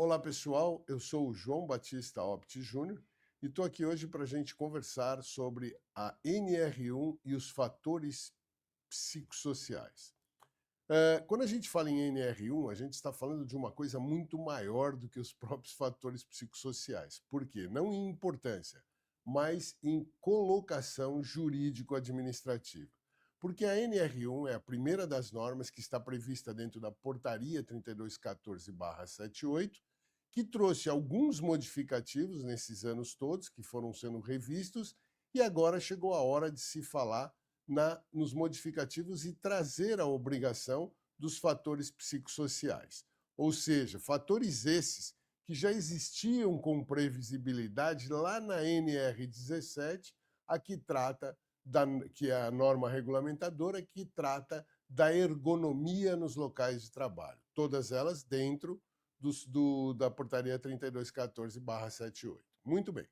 Olá pessoal, eu sou o João Batista Opti Júnior e estou aqui hoje para a gente conversar sobre a NR1 e os fatores psicossociais. Quando a gente fala em NR1, a gente está falando de uma coisa muito maior do que os próprios fatores psicossociais. Por quê? Não em importância, mas em colocação jurídico-administrativa. Porque a NR1 é a primeira das normas que está prevista dentro da Portaria 3214/78, que trouxe alguns modificativos nesses anos todos, que foram sendo revistos, e agora chegou a hora de se falar nos modificativos e trazer a obrigação dos fatores psicossociais. Ou seja, fatores esses que já existiam com previsibilidade lá na NR17, a que trata que é a norma regulamentadora que trata da ergonomia nos locais de trabalho. Todas elas dentro da portaria 3214/78. Muito bem.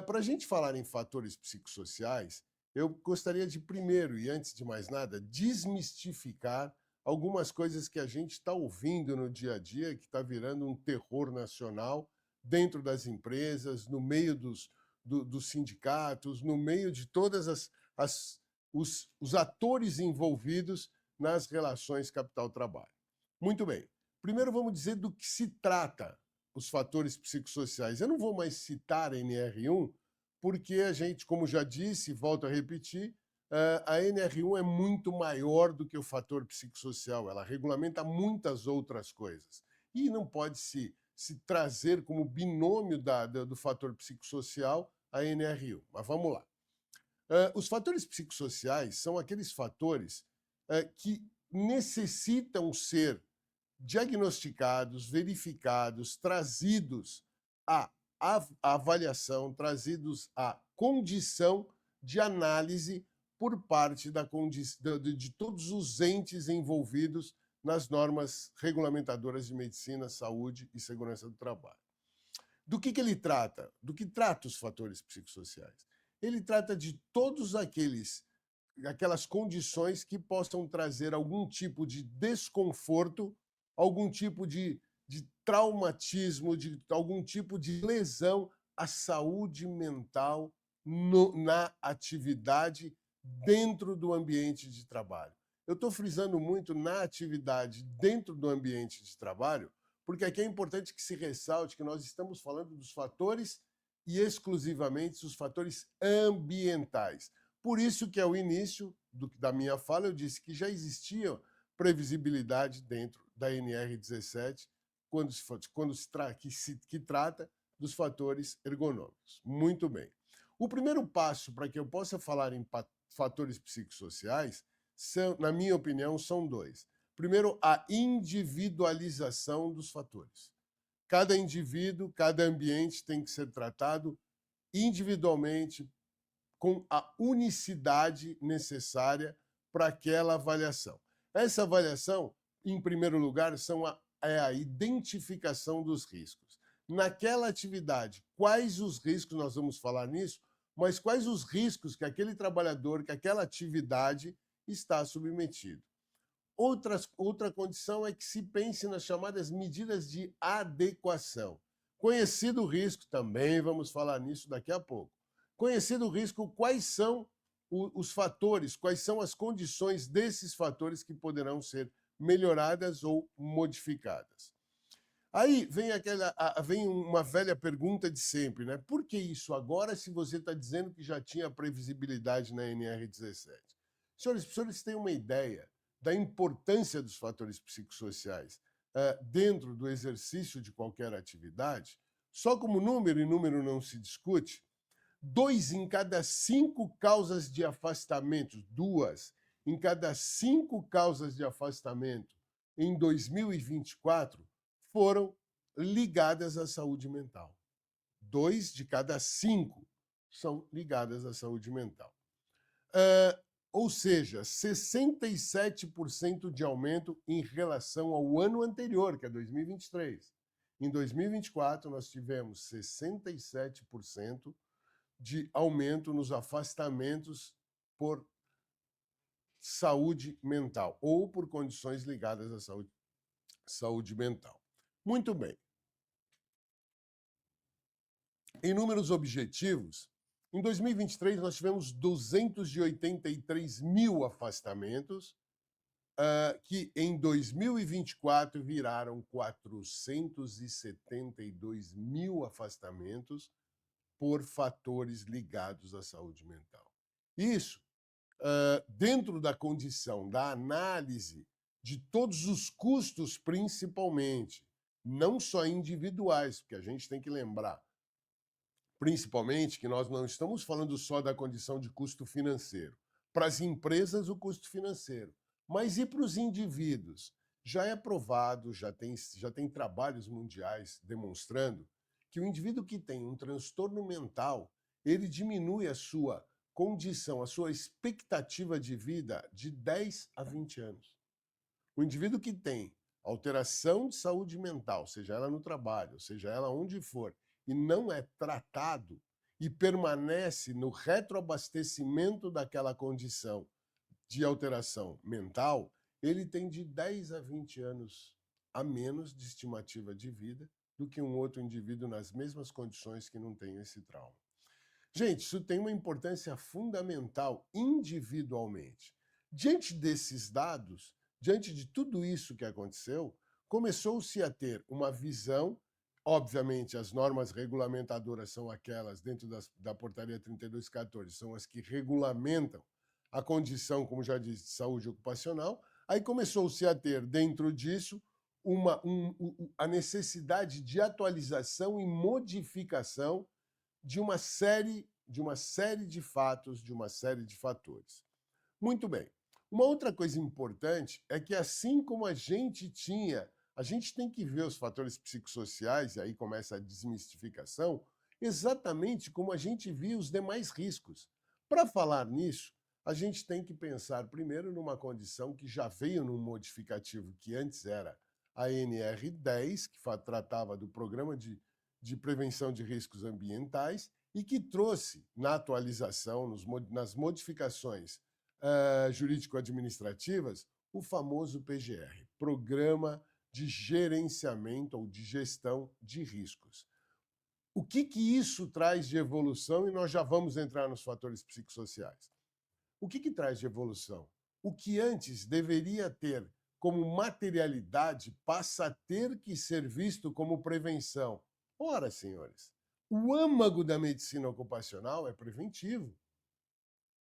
Para a gente falar em fatores psicossociais, eu gostaria de primeiro, e antes de mais nada, desmistificar algumas coisas que a gente está ouvindo no dia a dia, que está virando um terror nacional dentro das empresas, no meio dos sindicatos, no meio de todas os atores envolvidos nas relações capital-trabalho. Muito bem. Primeiro vamos dizer do que se trata os fatores psicossociais. Eu não vou mais citar a NR1, porque a gente, como já disse, volto a repetir, a NR1 é muito maior do que o fator psicossocial, ela regulamenta muitas outras coisas. E não pode se trazer como binômio do fator psicossocial a NR1. Mas vamos lá. Os fatores psicossociais são aqueles fatores que necessitam ser diagnosticados, verificados, trazidos à avaliação, trazidos à condição de análise por parte de todos os entes envolvidos nas normas regulamentadoras de medicina, saúde e segurança do trabalho. Do que ele trata? Do que trata os fatores psicossociais? Ele trata de todos aquelas condições que possam trazer algum tipo de desconforto, algum tipo de traumatismo, de algum tipo de lesão à saúde mental na atividade dentro do ambiente de trabalho. Eu estou frisando muito na atividade dentro do ambiente de trabalho, porque aqui é importante que se ressalte que nós estamos falando dos fatores e exclusivamente os fatores ambientais. Por isso que ao início da minha fala eu disse que já existia previsibilidade dentro da NR17 que trata dos fatores ergonômicos. Muito bem. O primeiro passo para que eu possa falar em fatores psicossociais, na minha opinião, são dois. Primeiro, a individualização dos fatores. Cada indivíduo, cada ambiente tem que ser tratado individualmente, com a unicidade necessária para aquela avaliação. Essa avaliação, em primeiro lugar, é a identificação dos riscos. Naquela atividade, quais os riscos, nós vamos falar nisso, mas quais os riscos que aquele trabalhador, que aquela atividade está submetido. Outra condição é que se pense nas chamadas medidas de adequação. Conhecido o risco, também vamos falar nisso daqui a pouco. Conhecido o risco, quais são os fatores, quais são as condições desses fatores que poderão ser melhoradas ou modificadas. Aí vem uma velha pergunta de sempre, né? Por que isso agora, se você está dizendo que já tinha previsibilidade na NR17? Senhores têm uma ideia da importância dos fatores psicossociais dentro do exercício de qualquer atividade? Só como número, e número não se discute, 2 em cada 5 causas de afastamento, 2 em cada 5 causas de afastamento em 2024 foram ligadas à saúde mental. 2 de cada 5 são ligadas à saúde mental. Ou seja, 67% de aumento em relação ao ano anterior, que é 2023. Em 2024, nós tivemos 67% de aumento nos afastamentos por saúde mental ou por condições ligadas à saúde mental. Muito bem. Em números objetivos, em 2023 nós tivemos 283 mil afastamentos, que em 2024 viraram 472 mil afastamentos por fatores ligados à saúde mental. Isso, dentro da condição da análise de todos os custos, principalmente, não só individuais, porque a gente tem que lembrar, principalmente, que nós não estamos falando só da condição de custo financeiro. Para as empresas, o custo financeiro. Mas e para os indivíduos? Já é provado, já tem trabalhos mundiais demonstrando que o indivíduo que tem um transtorno mental, ele diminui a sua condição, a sua expectativa de vida de 10 a 20 anos. O indivíduo que tem alteração de saúde mental, seja ela no trabalho, seja ela onde for, e não é tratado e permanece no retroabastecimento daquela condição de alteração mental, ele tem de 10 a 20 anos a menos de estimativa de vida do que um outro indivíduo nas mesmas condições que não tem esse trauma. Gente, isso tem uma importância fundamental individualmente. Diante desses dados, diante de tudo isso que aconteceu, começou-se a ter uma visão. Obviamente, as normas regulamentadoras são aquelas dentro da portaria 3214, são as que regulamentam a condição, como já disse, de saúde ocupacional. Aí começou-se a ter, dentro disso, a necessidade de atualização e modificação de uma série de fatos, de uma série de fatores. Muito bem. Uma outra coisa importante é que, assim como a gente tem que ver os fatores psicossociais, e aí começa a desmistificação, exatamente como a gente via os demais riscos. Para falar nisso, a gente tem que pensar primeiro numa condição que já veio num modificativo que antes era a NR10, que tratava do Programa de Prevenção de Riscos Ambientais, e que trouxe na atualização, nas modificações jurídico-administrativas, o famoso PGR, Programa de Gerenciamento ou de Gestão de Riscos. O que isso traz de evolução? E nós já vamos entrar nos fatores psicossociais. O que traz de evolução? O que antes deveria ter como materialidade passa a ter que ser visto como prevenção. Ora, senhores, o âmago da medicina ocupacional é preventivo.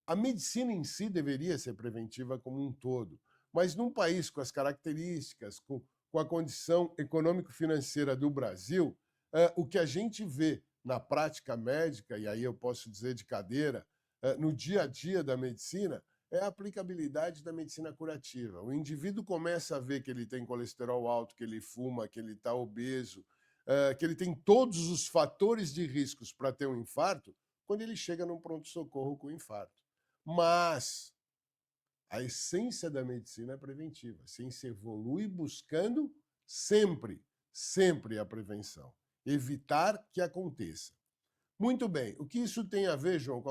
A medicina em si deveria ser preventiva como um todo, mas num país com as características, com a condição econômico-financeira do Brasil, o que a gente vê na prática médica, e aí eu posso dizer de cadeira, no dia a dia da medicina, é a aplicabilidade da medicina curativa. O indivíduo começa a ver que ele tem colesterol alto, que ele fuma, que ele está obeso, que ele tem todos os fatores de riscos para ter um infarto, quando ele chega num pronto-socorro com infarto. Mas a essência da medicina é preventiva. A ciência evolui buscando sempre a prevenção. Evitar que aconteça. Muito bem. O que isso tem a ver, João,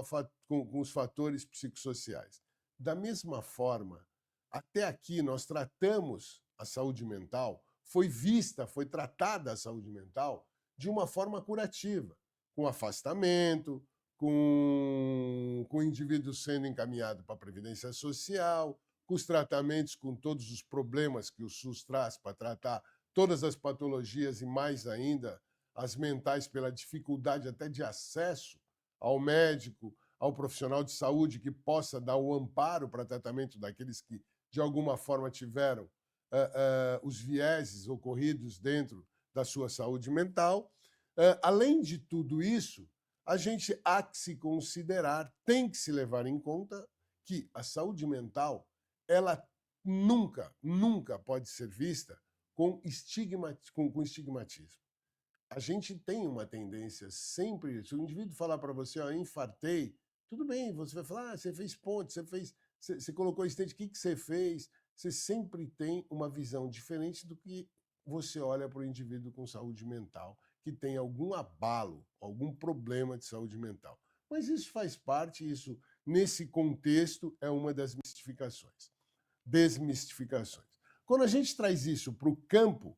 com os fatores psicossociais? Da mesma forma, até aqui nós tratamos a saúde mental, foi tratada a saúde mental de uma forma curativa, com afastamento, com o indivíduo sendo encaminhado para a Previdência Social, com os tratamentos, com todos os problemas que o SUS traz para tratar todas as patologias e mais ainda as mentais pela dificuldade até de acesso ao médico, ao profissional de saúde que possa dar o amparo para tratamento daqueles que, de alguma forma, tiveram os vieses ocorridos dentro da sua saúde mental. Além de tudo isso, a gente há que se considerar, tem que se levar em conta que a saúde mental, ela nunca pode ser vista com estigmatismo. A gente tem uma tendência sempre, se o indivíduo falar para você, infartei, tudo bem, você vai falar, você fez ponte, você colocou estente, o que você fez? Você sempre tem uma visão diferente do que você olha para o indivíduo com saúde mental, que tem algum abalo, algum problema de saúde mental. Mas isso faz parte, isso, nesse contexto, é uma das desmistificações. Quando a gente traz isso para o campo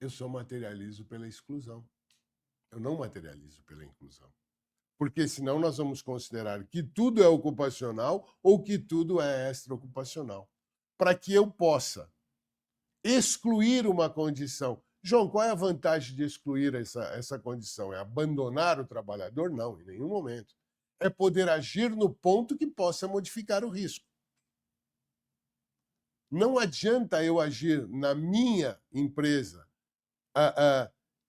Eu só materializo pela exclusão. Eu não materializo pela inclusão. Porque senão nós vamos considerar que tudo é ocupacional ou que tudo é extraocupacional. Para que eu possa excluir uma condição. João, qual é a vantagem de excluir essa condição? É abandonar o trabalhador? Não, em nenhum momento. É poder agir no ponto que possa modificar o risco. Não adianta eu agir na minha empresa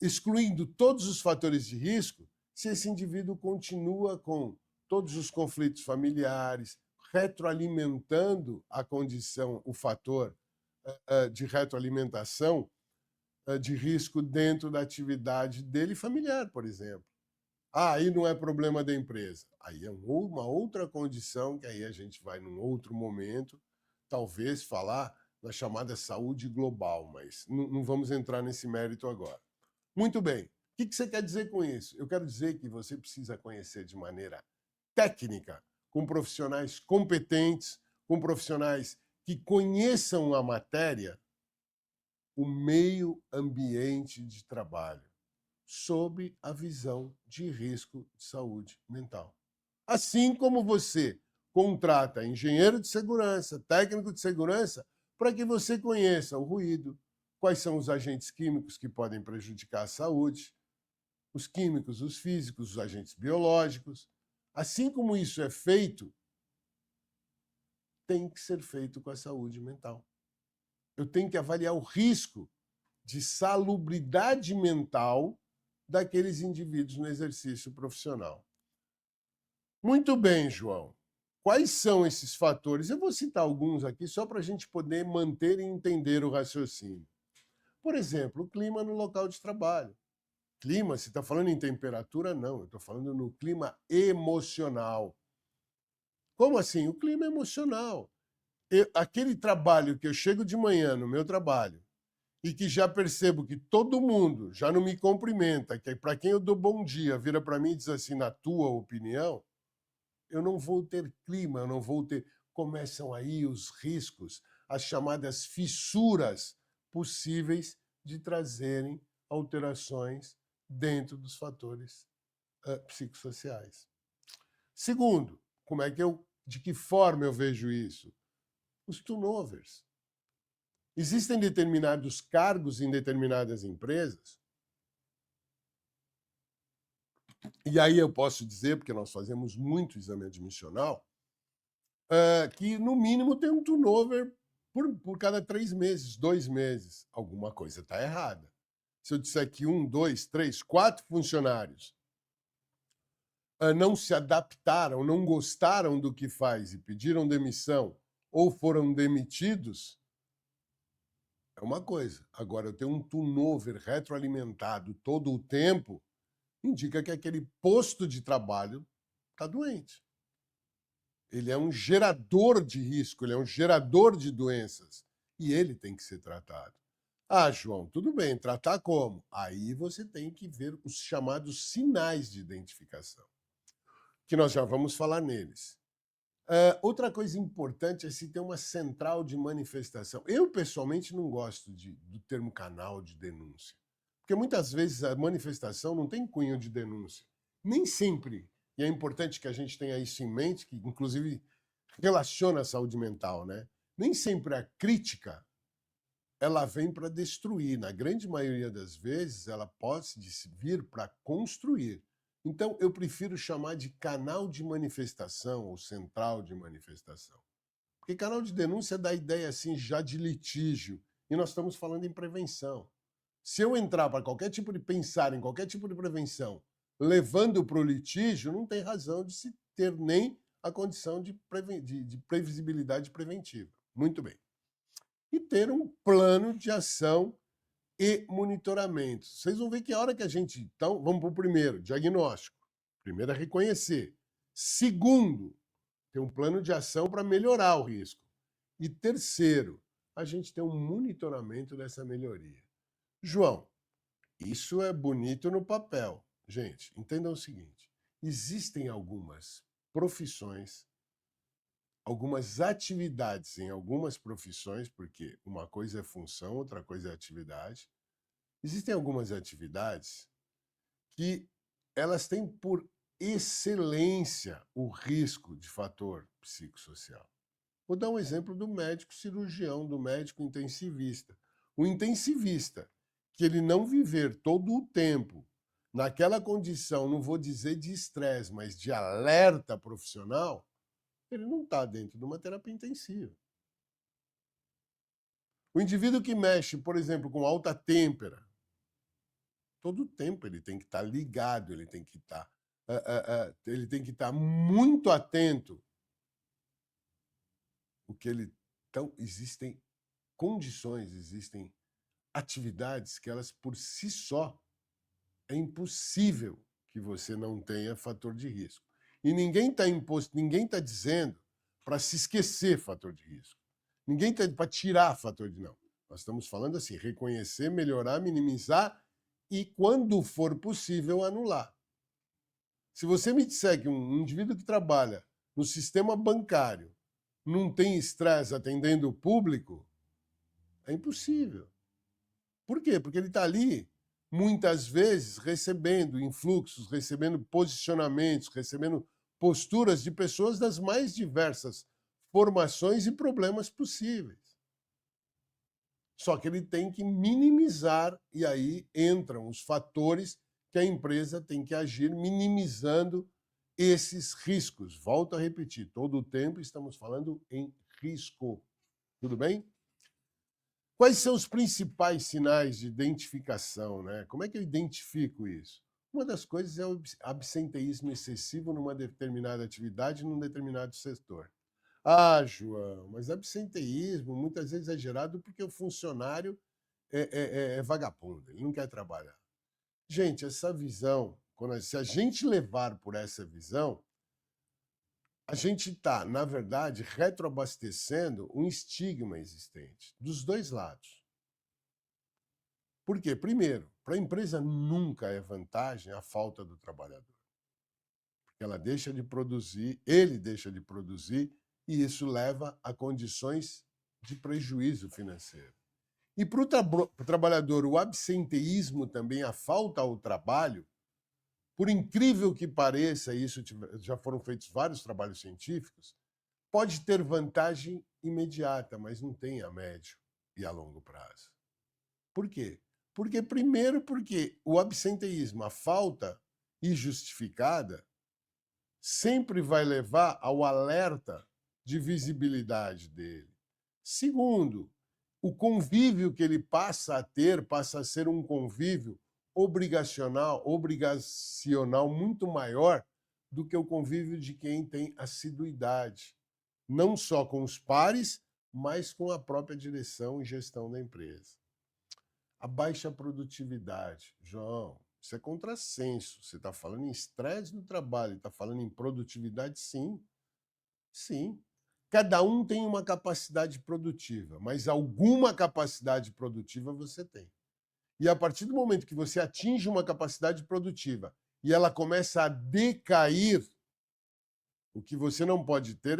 excluindo todos os fatores de risco se esse indivíduo continua com todos os conflitos familiares, retroalimentando a condição, o fator de retroalimentação de risco dentro da atividade dele familiar, por exemplo. Aí não é problema da empresa. Aí é uma outra condição que aí a gente vai num outro momento, talvez falar da chamada saúde global, mas não vamos entrar nesse mérito agora. Muito bem. O que você quer dizer com isso? Eu quero dizer que você precisa conhecer de maneira técnica, com profissionais competentes, com profissionais que conheçam a matéria, o meio ambiente de trabalho, sob a visão de risco de saúde mental. Assim como você contrata engenheiro de segurança, técnico de segurança, para que você conheça o ruído, quais são os agentes químicos que podem prejudicar a saúde, os químicos, os físicos, os agentes biológicos. Assim como isso é feito, tem que ser feito com a saúde mental. Eu tenho que avaliar o risco de salubridade mental daqueles indivíduos no exercício profissional. Muito bem, João. Quais são esses fatores? Eu vou citar alguns aqui só para a gente poder manter e entender o raciocínio. Por exemplo, o clima no local de trabalho. Clima, você está falando em temperatura? Não, eu estou falando no clima emocional. Como assim? O clima emocional. Aquele trabalho que eu chego de manhã no meu trabalho e que já percebo que todo mundo já não me cumprimenta, que para quem eu dou bom dia vira para mim e diz assim, na tua opinião, eu não vou ter clima, eu não vou ter. Começam aí os riscos, as chamadas fissuras possíveis de trazerem alterações dentro dos fatores psicossociais. Segundo, de que forma eu vejo isso? Os turnovers. Existem determinados cargos em determinadas empresas, e aí eu posso dizer, porque nós fazemos muito exame admissional, que no mínimo tem um turnover por cada 3 meses, 2 meses. Alguma coisa está errada. Se eu disser que 1, 2, 3, 4 funcionários não se adaptaram, não gostaram do que faz e pediram demissão ou foram demitidos, é uma coisa. Agora, eu tenho um turnover retroalimentado todo o tempo, indica que aquele posto de trabalho está doente. Ele é um gerador de risco, ele é um gerador de doenças. E ele tem que ser tratado. Ah, João, tudo bem, tratar como? Aí você tem que ver os chamados sinais de identificação, que nós já vamos falar neles. Outra coisa importante é se ter uma central de manifestação. Eu, pessoalmente, não gosto do termo canal de denúncia, porque muitas vezes a manifestação não tem cunho de denúncia. Nem sempre, e é importante que a gente tenha isso em mente, que inclusive relaciona a saúde mental, né? Nem sempre a crítica ela vem para destruir. Na grande maioria das vezes, ela pode vir para construir. Então, eu prefiro chamar de canal de manifestação ou central de manifestação. Porque canal de denúncia dá ideia assim já de litígio, e nós estamos falando em prevenção. Se eu entrar para qualquer tipo de pensar em qualquer tipo de prevenção, levando para o litígio, não tem razão de se ter nem a condição de previsibilidade preventiva. Muito bem. E ter um plano de ação e monitoramento. Vocês vão ver que a hora que a gente... Então, vamos para o primeiro, diagnóstico. Primeiro é reconhecer. Segundo, ter um plano de ação para melhorar o risco. E terceiro, a gente tem um monitoramento dessa melhoria. João, isso é bonito no papel. Gente, entendam o seguinte. Existem algumas profissões, algumas atividades em algumas profissões, porque uma coisa é função, outra coisa é atividade, Existem algumas atividades que elas têm por excelência o risco de fator psicossocial. Vou dar um exemplo do médico cirurgião, do médico intensivista. O intensivista, que ele não viver todo o tempo naquela condição, não vou dizer de estresse, mas de alerta profissional, ele não está dentro de uma terapia intensiva. O indivíduo que mexe, por exemplo, com alta têmpera, todo o tempo ele tem que estar ligado, ele tem que estar, ele tem que estar muito atento. O que ele, então, existem condições, existem atividades que elas por si só é impossível que você não tenha fator de risco. E ninguém está imposto, ninguém está dizendo para se esquecer fator de risco. Ninguém está para tirar fator de não. Nós estamos falando assim, reconhecer, melhorar, minimizar e, quando for possível, anular. Se você me disser que um indivíduo que trabalha no sistema bancário não tem estresse atendendo o público, é impossível. Por quê? Porque ele está ali, muitas vezes, recebendo influxos, recebendo posicionamentos, recebendo posturas de pessoas das mais diversas formações e problemas possíveis. Só que ele tem que minimizar, e aí entram os fatores que a empresa tem que agir minimizando esses riscos. Volto a repetir, todo o tempo estamos falando em risco. Tudo bem? Quais são os principais sinais de identificação, né? Como é que eu identifico isso? Uma das coisas é o absenteísmo excessivo numa determinada atividade, num determinado setor. Ah, João, mas absenteísmo muitas vezes é gerado porque o funcionário é vagabundo, ele não quer trabalhar. Gente, essa visão, se a gente levar por essa visão, a gente está, na verdade, retroabastecendo um estigma existente, dos dois lados. Por quê? Primeiro, para a empresa nunca é vantagem a falta do trabalhador. Porque ela deixa de produzir, ele deixa de produzir, e isso leva a condições de prejuízo financeiro. E para o trabalhador, o absenteísmo também, a falta ao trabalho, por incrível que pareça, isso já foram feitos vários trabalhos científicos, pode ter vantagem imediata, mas não tem a médio e a longo prazo. Por quê? Porque o absenteísmo, a falta injustificada, sempre vai levar ao alerta de visibilidade dele. Segundo, o convívio que ele passa a ter passa a ser um convívio obrigacional muito maior do que o convívio de quem tem assiduidade, não só com os pares, mas com a própria direção e gestão da empresa. A baixa produtividade. João, isso é contrassenso. Você está falando em estresse no trabalho, está falando em produtividade? Sim. Sim. Cada um tem uma capacidade produtiva, mas alguma capacidade produtiva você tem. E a partir do momento que você atinge uma capacidade produtiva e ela começa a decair, o que você não pode ter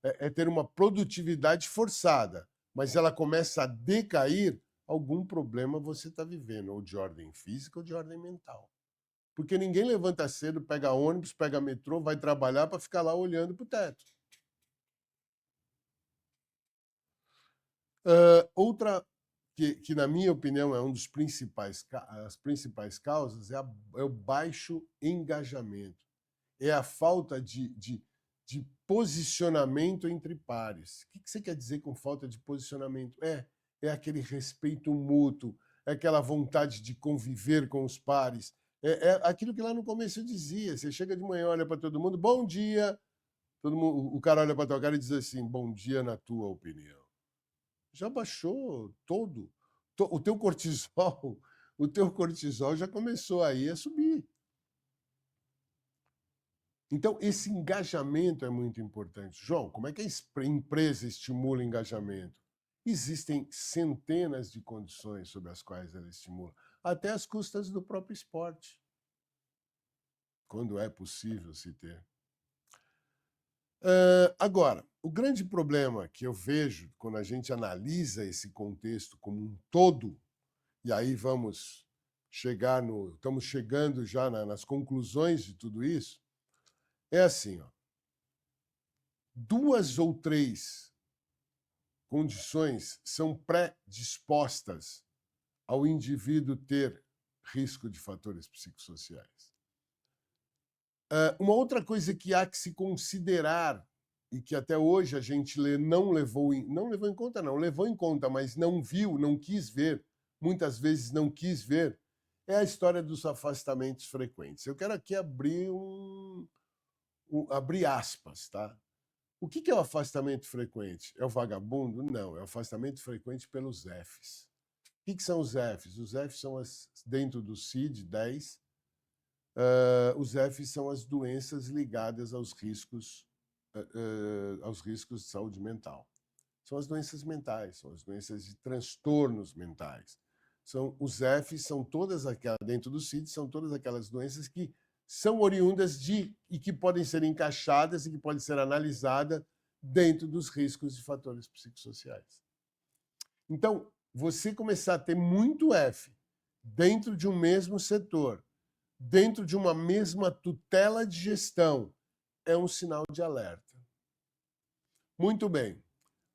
é ter uma produtividade forçada, mas ela começa a decair, algum problema você está vivendo, ou de ordem física ou de ordem mental. Porque ninguém levanta cedo, pega ônibus, pega metrô, vai trabalhar para ficar lá olhando para o teto. Outra que, na minha opinião, é um dos as principais causas é o baixo engajamento. É a falta de posicionamento entre pares. O que você quer dizer com falta de posicionamento? É aquele respeito mútuo, é aquela vontade de conviver com os pares. É aquilo que lá no começo eu dizia. Você chega de manhã, olha para todo mundo, bom dia. Todo mundo, o cara olha para a tua cara e diz assim, bom dia na tua opinião. Já baixou todo. O teu cortisol, o teu cortisol já começou aí a subir. Então, esse engajamento é muito importante. João, como é que a empresa estimula o engajamento? Existem centenas de condições sobre as quais ela estimula, até às custas do próprio esporte, quando é possível se ter. Agora, o grande problema que eu vejo quando a gente analisa esse contexto como um todo e aí estamos chegando já nas conclusões de tudo isso, é assim, ó, 2 ou 3 condições são predispostas ao indivíduo ter risco de fatores psicossociais. Uma outra coisa que há que se considerar, e que até hoje a gente levou em conta, mas não viu, não quis ver, muitas vezes não quis ver, é a história dos afastamentos frequentes. Eu quero aqui abrir aspas, tá? O que é o afastamento frequente? É o vagabundo? Não, é o afastamento frequente pelos Fs. O que são os Fs? Os Fs são dentro do CID-10, os Fs são as doenças ligadas aos riscos de saúde mental. São as doenças mentais, são as doenças de transtornos mentais. Os Fs são todas aquelas, dentro do CID, são todas aquelas doenças que são oriundas e que podem ser encaixadas e que podem ser analisadas dentro dos riscos de fatores psicossociais. Então, você começar a ter muito F dentro de um mesmo setor, dentro de uma mesma tutela de gestão, é um sinal de alerta. Muito bem.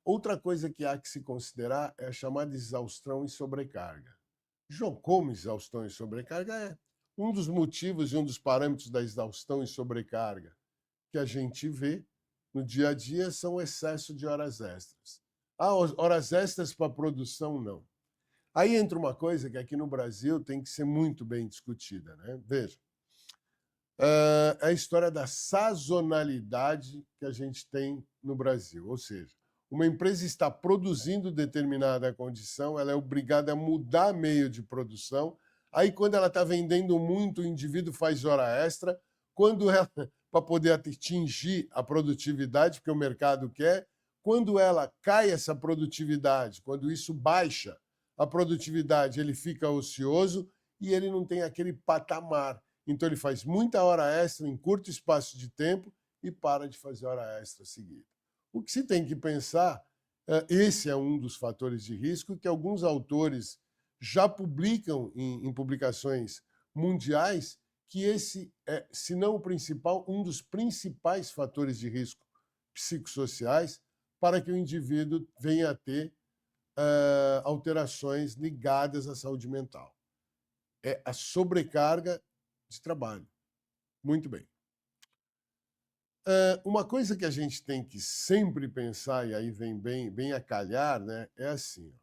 Outra coisa que há que se considerar é a chamada exaustão e sobrecarga. João, como exaustão e sobrecarga? É um dos motivos e um dos parâmetros da exaustão e sobrecarga que a gente vê no dia a dia são o excesso de horas extras. Horas extras para produção, não. Aí entra uma coisa que aqui no Brasil tem que ser muito bem discutida, né? Veja, é a história da sazonalidade que a gente tem no Brasil. Ou seja, uma empresa está produzindo determinada condição, ela é obrigada a mudar meio de produção. Aí, quando ela está vendendo muito, o indivíduo faz hora extra. Quando ela, para poder atingir a produtividade, porque o mercado quer, quando ela cai essa produtividade, quando isso baixa a produtividade, ele fica ocioso e ele não tem aquele patamar. Então, ele faz muita hora extra em curto espaço de tempo e para de fazer hora extra seguida. O que se tem que pensar, esse é um dos fatores de risco que alguns autores já publicam em publicações mundiais, que esse é, se não o principal, um dos principais fatores de risco psicossociais para que o indivíduo venha a ter alterações ligadas à saúde mental. É a sobrecarga de trabalho. Muito bem. Uma coisa que a gente tem que sempre pensar, e aí vem bem a calhar, né, é assim. Ó.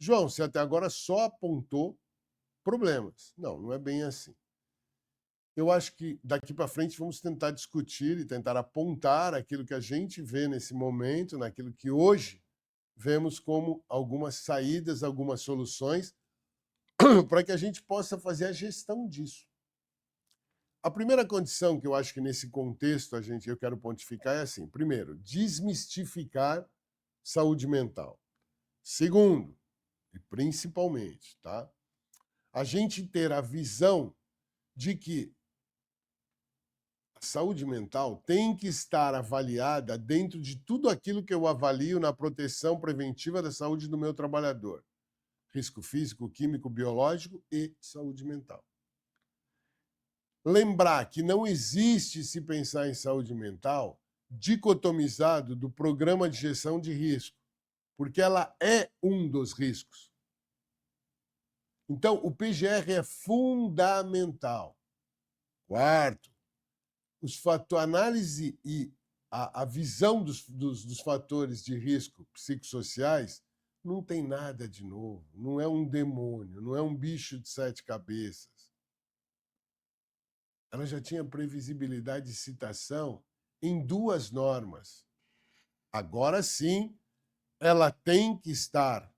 João, você até agora só apontou problemas. Não é bem assim. Eu acho que daqui para frente vamos tentar discutir e tentar apontar aquilo que a gente vê nesse momento, naquilo que hoje vemos como algumas saídas, algumas soluções, para que a gente possa fazer a gestão disso. A primeira condição que eu acho que nesse contexto eu quero pontificar é assim: primeiro, desmistificar saúde mental. Segundo, e principalmente, tá? A gente ter a visão de que a saúde mental tem que estar avaliada dentro de tudo aquilo que eu avalio na proteção preventiva da saúde do meu trabalhador. Risco físico, químico, biológico e saúde mental. Lembrar que não existe, se pensar em saúde mental, dicotomizado do programa de gestão de risco, porque ela é um dos riscos. Então, o PGR é fundamental. Quarto, a análise e a visão dos fatores de risco psicossociais não tem nada de novo, não é um demônio, não é um bicho de 7 cabeças. Ela já tinha previsibilidade de citação em 2 normas. Agora sim, ela tem que estar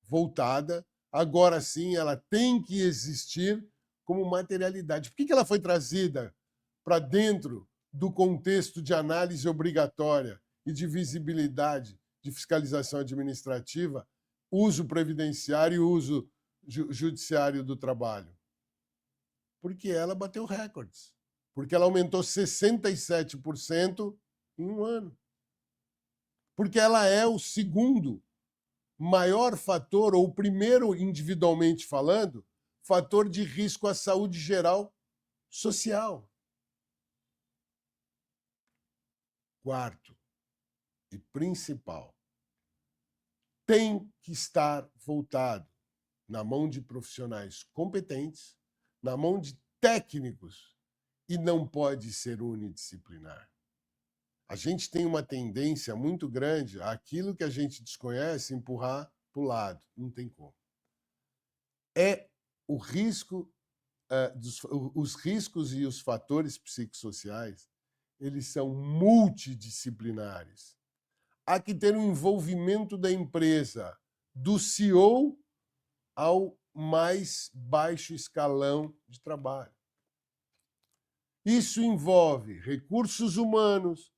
voltada, agora sim, ela tem que existir como materialidade. Por que ela foi trazida para dentro do contexto de análise obrigatória e de visibilidade de fiscalização administrativa, uso previdenciário e uso judiciário do trabalho? Porque ela bateu recordes. Porque ela aumentou 67% em um ano. Porque ela é o segundo maior fator, ou primeiro, individualmente falando, fator de risco à saúde geral social. Quarto e principal, tem que estar voltado na mão de profissionais competentes, na mão de técnicos, e não pode ser unidisciplinar. A gente tem uma tendência muito grande àquilo que a gente desconhece empurrar para o lado. Não tem como. É o risco, os riscos e os fatores psicossociais, eles são multidisciplinares. Há que ter um envolvimento da empresa, do CEO ao mais baixo escalão de trabalho. Isso envolve recursos humanos,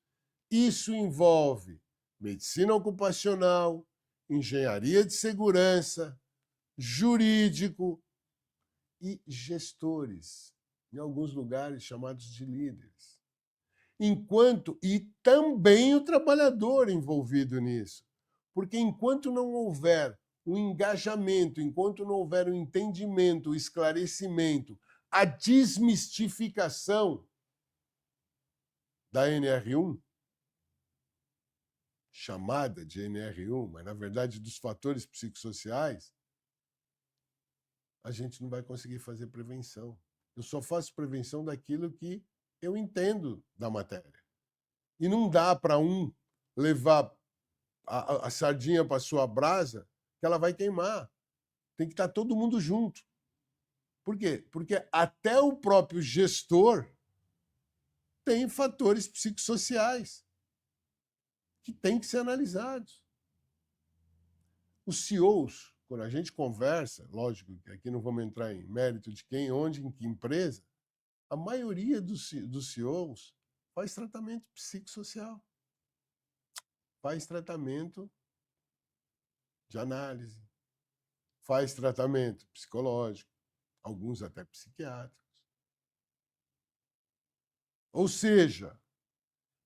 isso envolve medicina ocupacional, engenharia de segurança, jurídico e gestores, em alguns lugares chamados de líderes. E também o trabalhador envolvido nisso. Porque enquanto não houver o engajamento, enquanto não houver o entendimento, o esclarecimento, a desmistificação da NR1, chamada de NR1, mas na verdade dos fatores psicossociais, a gente não vai conseguir fazer prevenção. Eu só faço prevenção daquilo que eu entendo da matéria. E não dá para um levar a sardinha para a sua brasa, que ela vai queimar. Tem que estar todo mundo junto. Por quê? Porque até o próprio gestor tem fatores psicossociais que têm que ser analisados. Os CEOs, quando a gente conversa, lógico que aqui não vamos entrar em mérito de quem, onde, em que empresa, a maioria dos CEOs faz tratamento psicossocial, faz tratamento de análise, faz tratamento psicológico, alguns até psiquiátricos. Ou seja,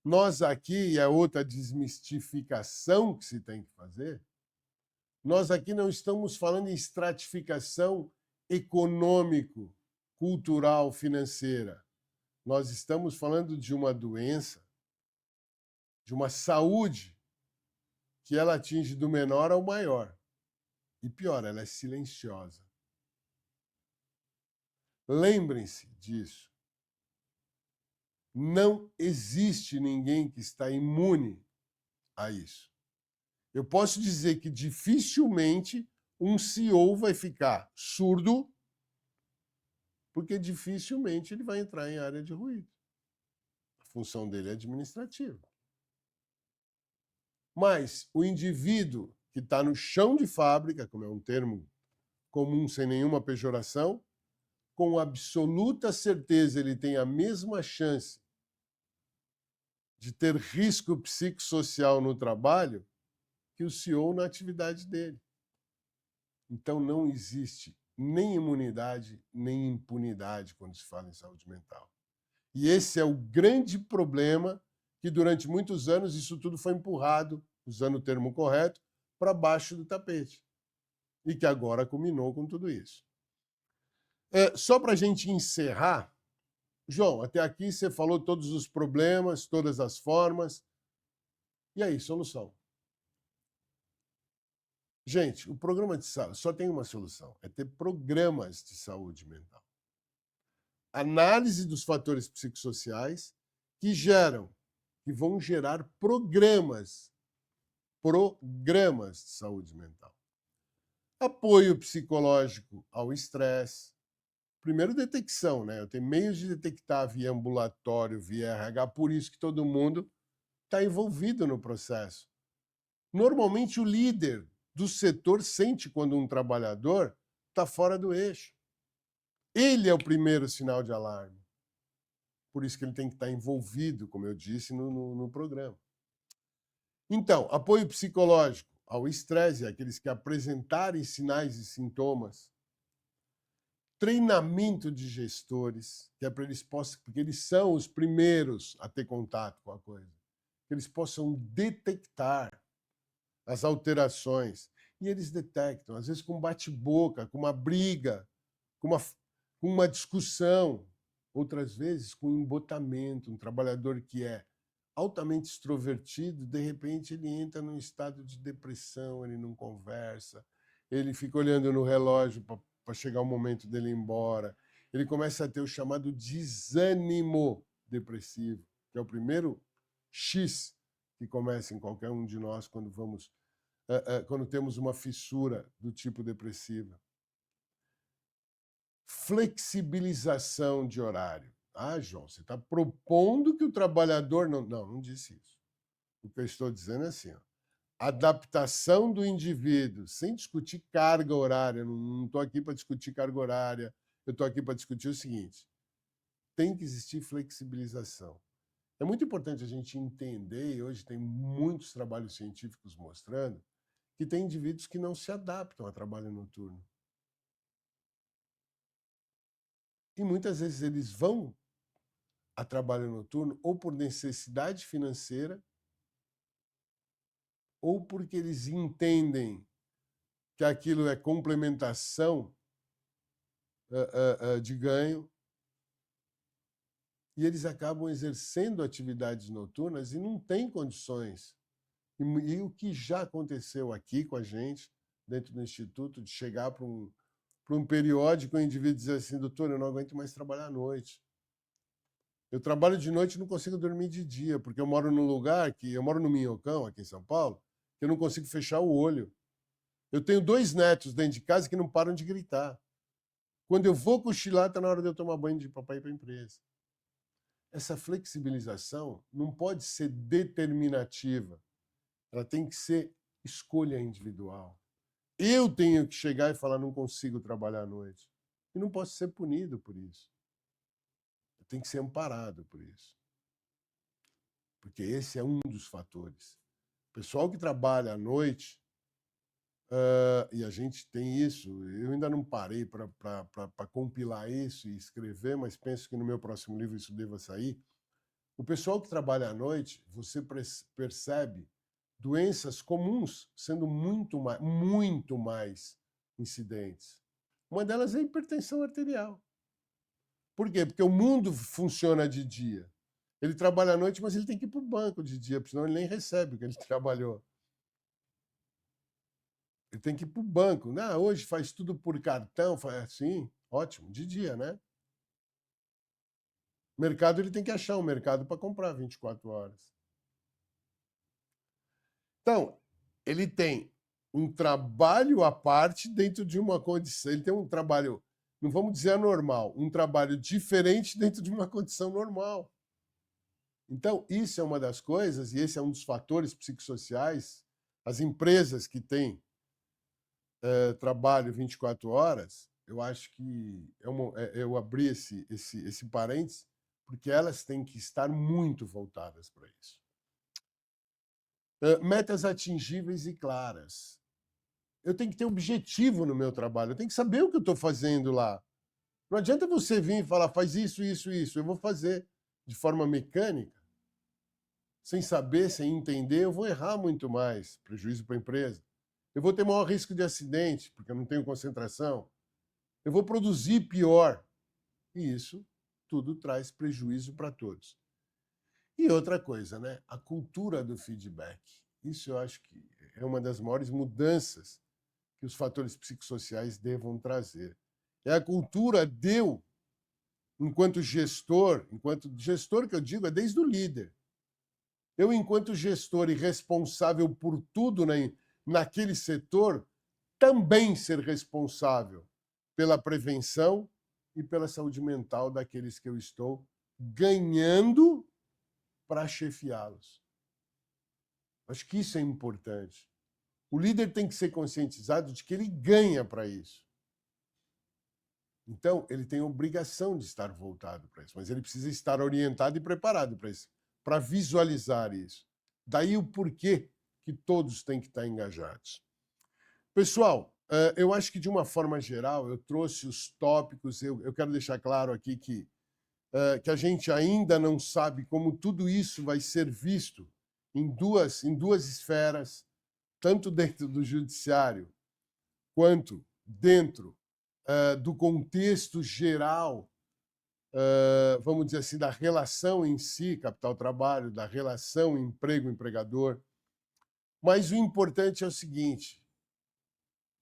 nós aqui, e é outra desmistificação que se tem que fazer, nós aqui não estamos falando em estratificação econômico, cultural, financeira. Nós estamos falando de uma doença, de uma saúde, que ela atinge do menor ao maior. E pior, ela é silenciosa. Lembrem-se disso. Não existe ninguém que está imune a isso. Eu posso dizer que dificilmente um CEO vai ficar surdo, porque dificilmente ele vai entrar em área de ruído. A função dele é administrativa. Mas o indivíduo que está no chão de fábrica, como é um termo comum sem nenhuma pejoração, com absoluta certeza ele tem a mesma chance de ter risco psicossocial no trabalho que o CEO na atividade dele. Então não existe nem imunidade, nem impunidade quando se fala em saúde mental. E esse é o grande problema que durante muitos anos isso tudo foi empurrado, usando o termo correto, para baixo do tapete. E que agora culminou com tudo isso. Só para a gente encerrar, João, até aqui você falou todos os problemas, todas as formas. E aí, solução? Gente, o programa de saúde só tem uma solução, é ter programas de saúde mental. Análise dos fatores psicossociais que vão gerar programas de saúde mental. Apoio psicológico ao estresse. Primeiro, detecção, né? Eu tenho meios de detectar via ambulatório, via RH, por isso que todo mundo está envolvido no processo. Normalmente, o líder do setor sente quando um trabalhador está fora do eixo. Ele é o primeiro sinal de alarme. Por isso que ele tem que estar envolvido, como eu disse, no programa. Então, apoio psicológico ao estresse, aqueles que apresentarem sinais e sintomas. Treinamento de gestores, que é para eles possam, porque eles são os primeiros a ter contato com a coisa, que eles possam detectar as alterações E eles detectam, às vezes com bate-boca, com uma briga, com uma discussão, outras vezes com embotamento. Um trabalhador que é altamente extrovertido, de repente ele entra num estado de depressão, ele não conversa, ele fica olhando no relógio para chegar o momento dele ir embora. Ele começa a ter o chamado desânimo depressivo, que é o primeiro X que começa em qualquer um de nós quando temos uma fissura do tipo depressiva. Flexibilização de horário. Ah, João, você está propondo que o trabalhador não... Não disse isso. O que eu estou dizendo é assim, ó, adaptação do indivíduo, sem discutir carga horária. Não estou aqui para discutir carga horária, eu estou aqui para discutir o seguinte: tem que existir flexibilização. É muito importante a gente entender, e hoje tem muitos trabalhos científicos mostrando, que tem indivíduos que não se adaptam a trabalho noturno. E muitas vezes eles vão a trabalho noturno ou por necessidade financeira, ou porque eles entendem que aquilo é complementação de ganho, e eles acabam exercendo atividades noturnas e não têm condições. E o que já aconteceu aqui com a gente, dentro do Instituto, de chegar para um periódico e o indivíduo dizer assim: doutor, eu não aguento mais trabalhar à noite. Eu trabalho de noite e não consigo dormir de dia, porque eu moro num lugar eu moro no Minhocão, aqui em São Paulo, que eu não consigo fechar o olho. Eu tenho 2 netos dentro de casa que não param de gritar. Quando eu vou cochilar, está na hora de eu tomar banho de papai para a empresa. Essa flexibilização não pode ser determinativa. Ela tem que ser escolha individual. Eu tenho que chegar e falar: não consigo trabalhar à noite. E não posso ser punido por isso. Eu tenho que ser amparado por isso. Porque esse é um dos fatores. O pessoal que trabalha à noite, e a gente tem isso, eu ainda não parei para compilar isso e escrever, mas penso que no meu próximo livro isso deva sair. O pessoal que trabalha à noite, você percebe doenças comuns sendo muito mais incidentes. Uma delas é a hipertensão arterial. Por quê? Porque o mundo funciona de dia. Ele trabalha à noite, mas ele tem que ir para o banco de dia, porque senão ele nem recebe o que ele trabalhou. Ele tem que ir para o banco. Não, hoje faz tudo por cartão, faz assim, ótimo, de dia, né? Mercado, ele tem que achar um mercado para comprar 24 horas. Então, ele tem um trabalho à parte dentro de uma condição. Ele tem um trabalho, não vamos dizer anormal, um trabalho diferente dentro de uma condição normal. Então, isso é uma das coisas, e esse é um dos fatores psicossociais. As empresas que têm trabalho 24 horas, eu acho que eu abri esse parênteses, porque elas têm que estar muito voltadas para isso. Metas atingíveis e claras. Eu tenho que ter objetivo no meu trabalho, eu tenho que saber o que eu estou fazendo lá. Não adianta você vir e falar: faz isso, isso, isso. Eu vou fazer de forma mecânica, sem saber, sem entender, eu vou errar muito mais, prejuízo para a empresa. Eu vou ter maior risco de acidente, porque eu não tenho concentração. Eu vou produzir pior. E isso tudo traz prejuízo para todos. E outra coisa, né? A cultura do feedback. Isso eu acho que é uma das maiores mudanças que os fatores psicossociais devam trazer. É a cultura enquanto gestor que eu digo é desde o líder. Eu, enquanto gestor e responsável por tudo naquele setor, também ser responsável pela prevenção e pela saúde mental daqueles que eu estou ganhando para chefiá-los. Acho que isso é importante. O líder tem que ser conscientizado de que ele ganha para isso. Então, ele tem a obrigação de estar voltado para isso, mas ele precisa estar orientado e preparado para isso, para visualizar isso. Daí o porquê que todos têm que estar engajados. Pessoal, eu acho que, de uma forma geral, eu trouxe os tópicos. Eu quero deixar claro aqui que a gente ainda não sabe como tudo isso vai ser visto em duas esferas. tanto dentro do judiciário quanto dentro do contexto geral, vamos dizer assim, da relação em si, capital-trabalho, da relação emprego-empregador. Mas o importante é o seguinte: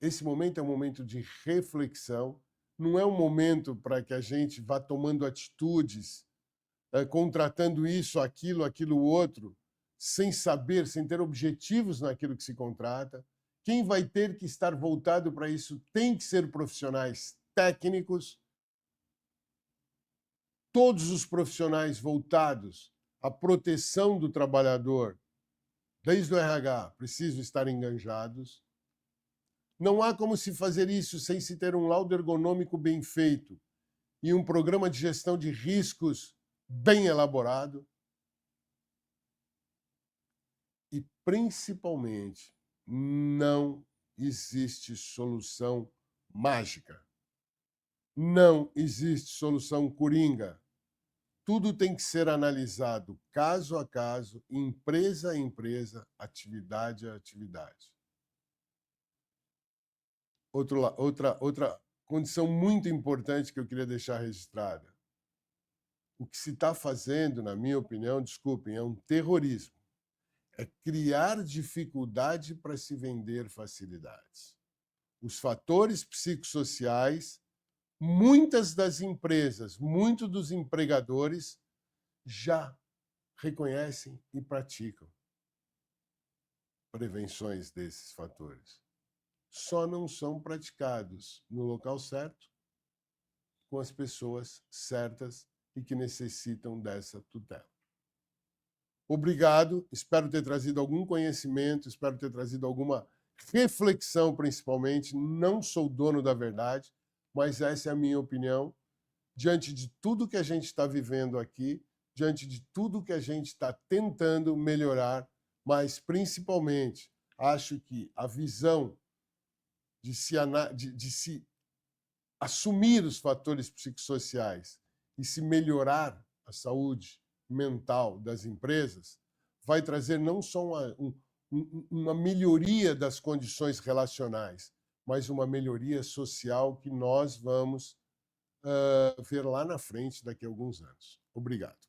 esse momento é um momento de reflexão, não é um momento para que a gente vá tomando atitudes, contratando isso, aquilo outro, sem saber, sem ter objetivos naquilo que se contrata. Quem vai ter que estar voltado para isso tem que ser profissionais técnicos, todos os profissionais voltados à proteção do trabalhador, desde o RH, precisam estar enganjados. Não há como se fazer isso sem se ter um laudo ergonômico bem feito e um programa de gestão de riscos bem elaborado. E, principalmente, não existe solução mágica. Não existe solução coringa. Tudo tem que ser analisado caso a caso, empresa a empresa, atividade a atividade. Outra condição muito importante que eu queria deixar registrada. O que se está fazendo, na minha opinião, desculpem, é um terrorismo. É criar dificuldade para se vender facilidades. Os fatores psicossociais, muitas das empresas, muitos dos empregadores já reconhecem e praticam prevenções desses fatores. Só não são praticados no local certo, com as pessoas certas e que necessitam dessa tutela. Obrigado, espero ter trazido algum conhecimento, espero ter trazido alguma reflexão, principalmente. Não sou dono da verdade, mas essa é a minha opinião. Diante de tudo que a gente está vivendo aqui, diante de tudo que a gente está tentando melhorar, mas principalmente acho que a visão de se assumir os fatores psicossociais e se melhorar a saúde mental das empresas vai trazer não só uma melhoria das condições relacionais, mas uma melhoria social que nós vamos ver lá na frente daqui a alguns anos. Obrigado.